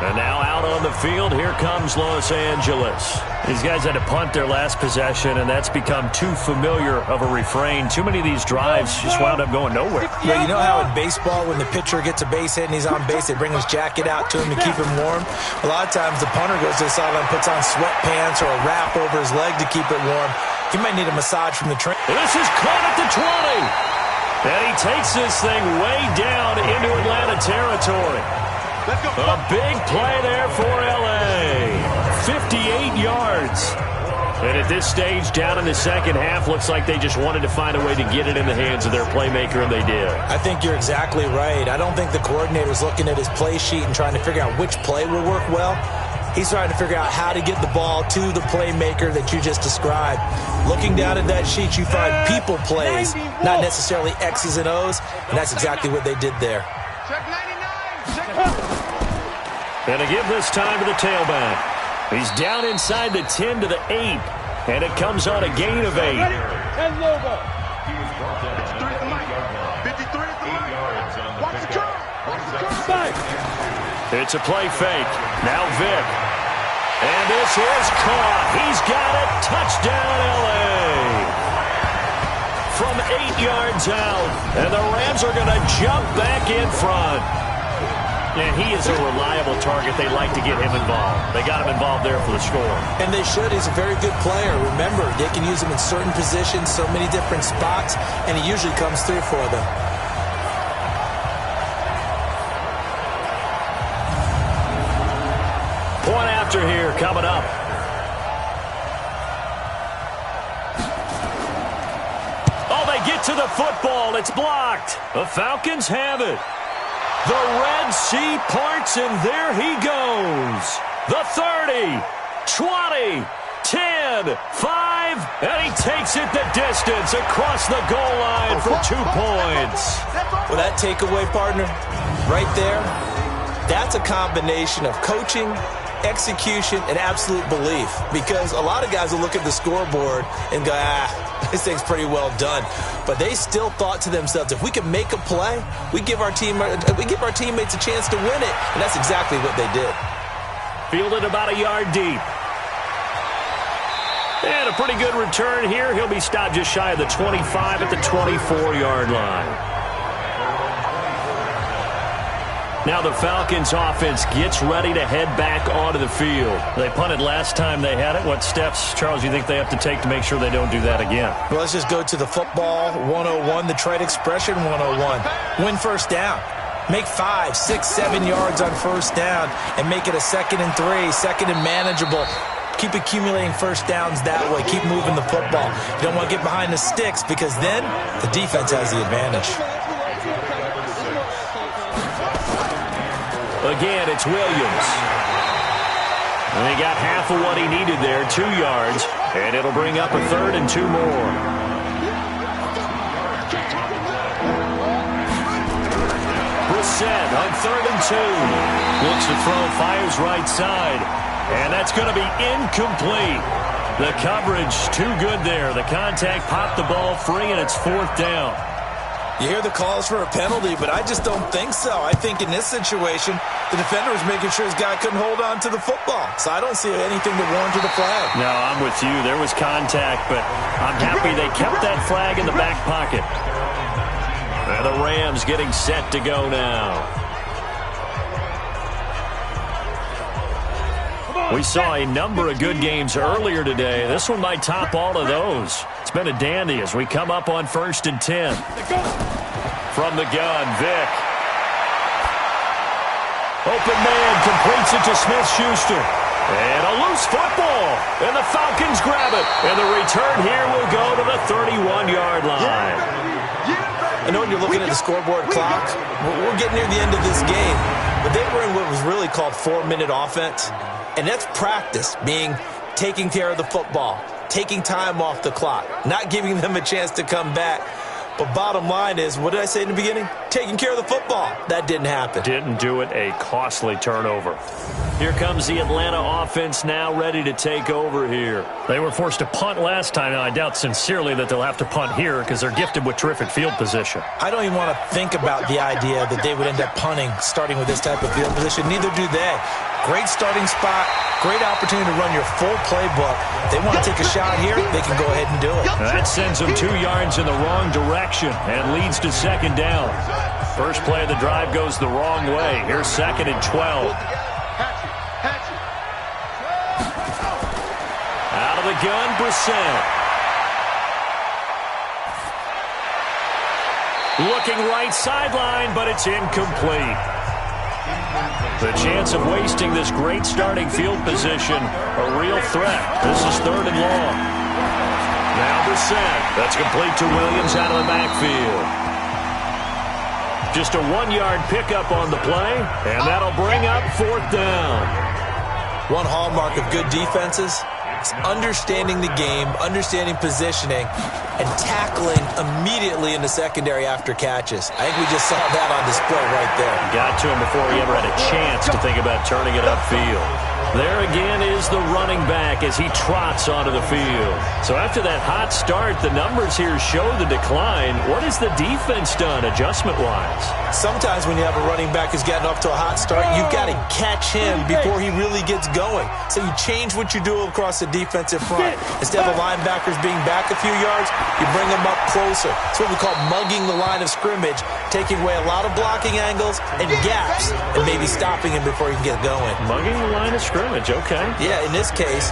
And now out on the field, here comes Los Angeles. These guys had to punt their last possession, and that's become too familiar of a refrain. Too many of these drives just wound up going nowhere. Yeah, you know how in baseball, when the pitcher gets a base hit and he's on base, they bring his jacket out to him to keep him warm? A lot of times the punter goes to the sideline, puts on sweatpants or a wrap over his leg to keep it warm. He might need a massage from the trainer. This is caught at the 20. And he takes this thing way down into Atlanta territory. A big play there for L.A. 58 yards. And at this stage, down in the second half, looks like they just wanted to find a way to get it in the hands of their playmaker, and they did. I think you're exactly right. I don't think the coordinator's looking at his play sheet and trying to figure out which play will work well. He's trying to figure out how to get the ball to the playmaker that you just described. Looking down at that sheet, you find people plays, not necessarily X's and O's, and that's exactly what they did there. And to give this time to the tailback. He's down inside the 10 to the 8, and it comes on a gain of 8. 10 logo. 53 at the mic. 53 at the mic. Watch the curve. It's a play fake. Now Vic. And this is caught. He's got it. Touchdown, L.A. From 8 yards out. And the Rams are going to jump back in front. And he is a reliable target. They like to get him involved. They got him involved there for the score. And they should. He's a very good player. Remember, they can use him in certain positions, so many different spots, and he usually comes through for them. Point after here coming up. Oh, they get to the football. It's blocked. The Falcons have it. The Red Sea parts, and there he goes. The 30, 20, 10, 5, and he takes it the distance across the goal line for 2 points. Well, that takeaway, partner, right there, that's a combination of coaching, execution, and absolute belief. Because a lot of guys will look at the scoreboard and go, this thing's pretty well done. But they still thought to themselves, if we can make a play, we give our teammates a chance to win it. And that's exactly what they did. Fielded about a yard deep. And a pretty good return here. He'll be stopped just shy of the 25 at the 24-yard line. Now the Falcons offense gets ready to head back onto the field. They punted last time they had it. What steps, Charles, do you think they have to take to make sure they don't do that again? Well, let's just go to the football 101, the trade expression 101. Win first down. Make 5, 6, 7 yards on first down and make it a 2nd and 3, 2nd and manageable. Keep accumulating first downs that way. Keep moving the football. You don't want to get behind the sticks because then the defense has the advantage. Again, it's Williams. And he got half of what he needed there, 2 yards, and it'll bring up a 3rd and 2 more. Brissett on 3rd and 2. Looks to throw, fires right side, and that's going to be incomplete. The coverage too good there. The contact popped the ball free, and it's 4th down. You hear the calls for a penalty, but I just don't think so. I think in this situation, the defender was making sure his guy couldn't hold on to the football. So I don't see anything that warranted a flag. No, I'm with you. There was contact, but I'm happy they kept that flag in the back pocket. And the Rams getting set to go now. We saw a number of good games earlier today. This one might top all of those. It's been a dandy as we come up on 1st and 10. From the gun, Vick. Open man completes it to Smith-Schuster. And a loose football. And the Falcons grab it. And the return here will go to the 31-yard line. I know when you're looking at the scoreboard clock, we're getting near the end of this game. But they were in what was really called 4-minute offense. And that's practice, being taking care of the football, taking time off the clock, not giving them a chance to come back. But bottom line is, what did I say in the beginning? Taking care of the football. That didn't happen. Didn't do it. A costly turnover. Here comes the Atlanta offense now ready to take over here. They were forced to punt last time. Now, I doubt sincerely that they'll have to punt here because they're gifted with terrific field position. I don't even want to think about the idea that they would end up punting starting with this type of field position. Neither do they. Great starting spot. Great opportunity to run your full playbook. If they want to take a shot here, they can go ahead and do it. That sends them 2 yards in the wrong direction and leads to 2nd down. First play of the drive goes the wrong way. Here's 2nd and 12. Out of the gun, Brissett. Looking right sideline, but it's incomplete. The chance of wasting this great starting field position, a real threat. This is 3rd and long. Now Brissett. That's complete to Williams out of the backfield. Just a 1-yard pickup on the play, and that'll bring up 4th down. One hallmark of good defenses is understanding the game, understanding positioning, and tackling immediately in the secondary after catches. I think we just saw that on display right there. Got to him before he ever had a chance to think about turning it upfield. There again is the running back as he trots onto the field. So after that hot start, the numbers here show the decline. What has the defense done adjustment-wise? Sometimes when you have a running back who's gotten off to a hot start, you've got to catch him before he really gets going. So you change what you do across the defensive front. Instead of the linebackers being back a few yards, you bring them up closer. It's what we call mugging the line of scrimmage, taking away a lot of blocking angles and gaps, and maybe stopping him before he can get going. Mugging the line of scrimmage, okay. Yeah, in this case,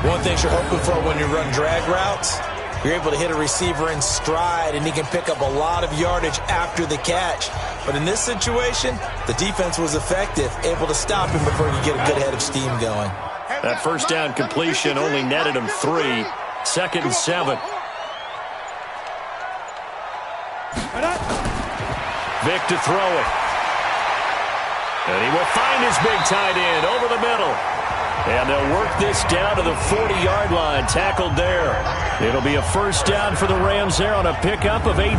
one thing you're hoping for when you run drag routes, You're able to hit a receiver in stride, and he can pick up a lot of yardage after the catch. But in this situation, the defense was effective, able to stop him before he could get a good head of steam going. That first down completion only netted him 3. 2nd and 7. Vic to throw it. And he will find his big tight end over the middle. And they'll work this down to the 40-yard line, tackled there. It'll be a first down for the Rams there on a pickup of 18.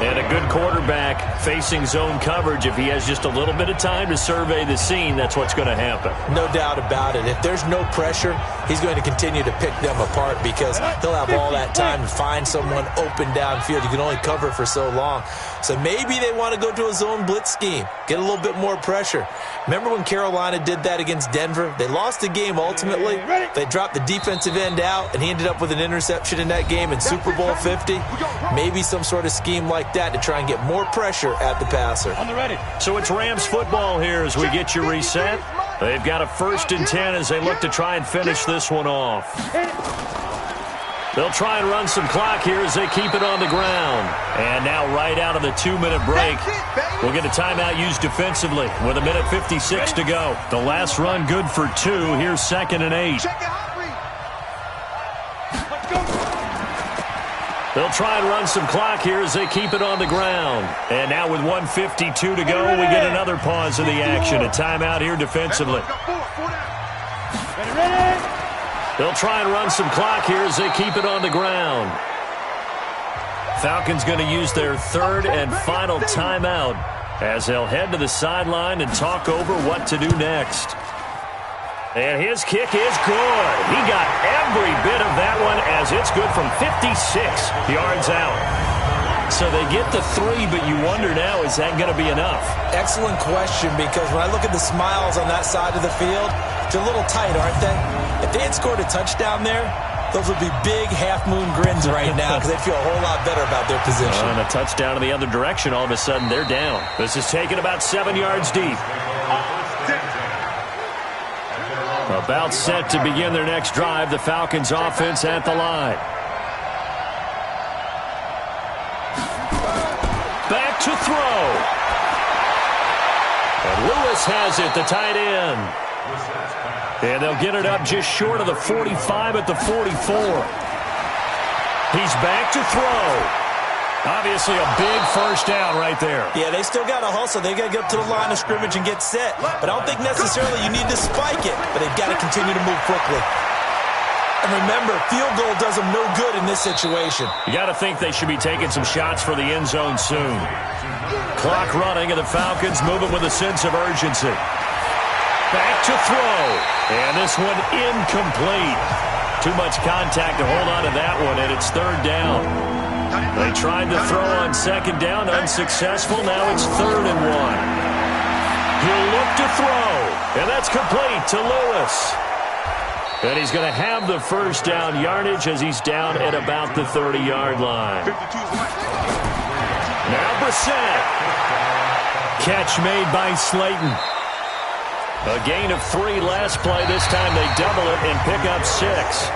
And a good quarterback facing zone coverage. If he has just a little bit of time to survey the scene, that's what's going to happen. No doubt about it. If there's no pressure, he's going to continue to pick them apart because he'll have all that time to find someone open downfield. You can only cover for so long. So maybe they want to go to a zone blitz scheme, get a little bit more pressure. Remember when Carolina did that against Denver? They lost the game ultimately. They dropped the defensive end out, and he ended up with an interception in that game in Super Bowl 50. Maybe some sort of scheme like that to try and get more pressure at the passer. On the ready. So it's Rams football here as we get you reset. They've got a 1st and 10 as they look to try and finish this one off. They'll try and run some clock here as they keep it on the ground. And now right out of the 2-minute break, we'll get a timeout used defensively with 1:56 to go. The last run good for 2. Here's 2nd and 8. They'll try and run some clock here as they keep it on the ground. And now with 1:52 to go, we get another pause in the action. A timeout here defensively. They'll try and run some clock here as they keep it on the ground. Falcons going to use their 3rd and final timeout as they'll head to the sideline and talk over what to do next. And his kick is good. He got every bit of that one as it's good from 56 yards out. So they get the 3, but you wonder now, is that going to be enough? Excellent question, because when I look at the smiles on that side of the field, they're a little tight, aren't they? If they had scored a touchdown there, those would be big half-moon grins right now because they'd feel a whole lot better about their position. And a touchdown in the other direction, all of a sudden they're down. This is taken about 7 yards deep. About set to begin their next drive. The Falcons offense at the line. Back to throw. And Lewis has it, the tight end. And they'll get it up just short of the 45 at the 44. He's back to throw. Obviously a big first down right there. Yeah, they still got to hustle. They got to get up to the line of scrimmage and get set. But I don't think necessarily you need to spike it. But they've got to continue to move quickly. And remember, field goal does them no good in this situation. You got to think they should be taking some shots for the end zone soon. Clock running, and the Falcons moving with a sense of urgency. Back to throw. And this one incomplete. Too much contact to hold on to that one, and it's 3rd down. They tried to throw on 2nd down, unsuccessful. Now it's 3rd and 1. He'll look to throw, and that's complete to Lewis. And he's going to have the first down yardage as he's down at about the 30-yard line. Now Brissett. Catch made by Slayton. A gain of 3 last play. This time they double it and pick up 6.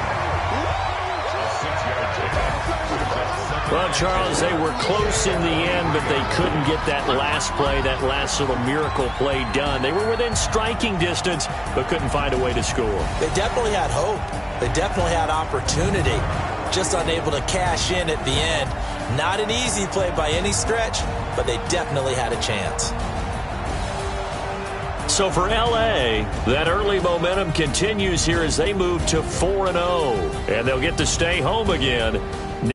Well, Charles, they were close in the end, but they couldn't get that last play, that last little miracle play done. They were within striking distance, but couldn't find a way to score. They definitely had hope. They definitely had opportunity. Just unable to cash in at the end. Not an easy play by any stretch, but they definitely had a chance. So for L.A., that early momentum continues here as they move to 4-0. And they'll get to stay home again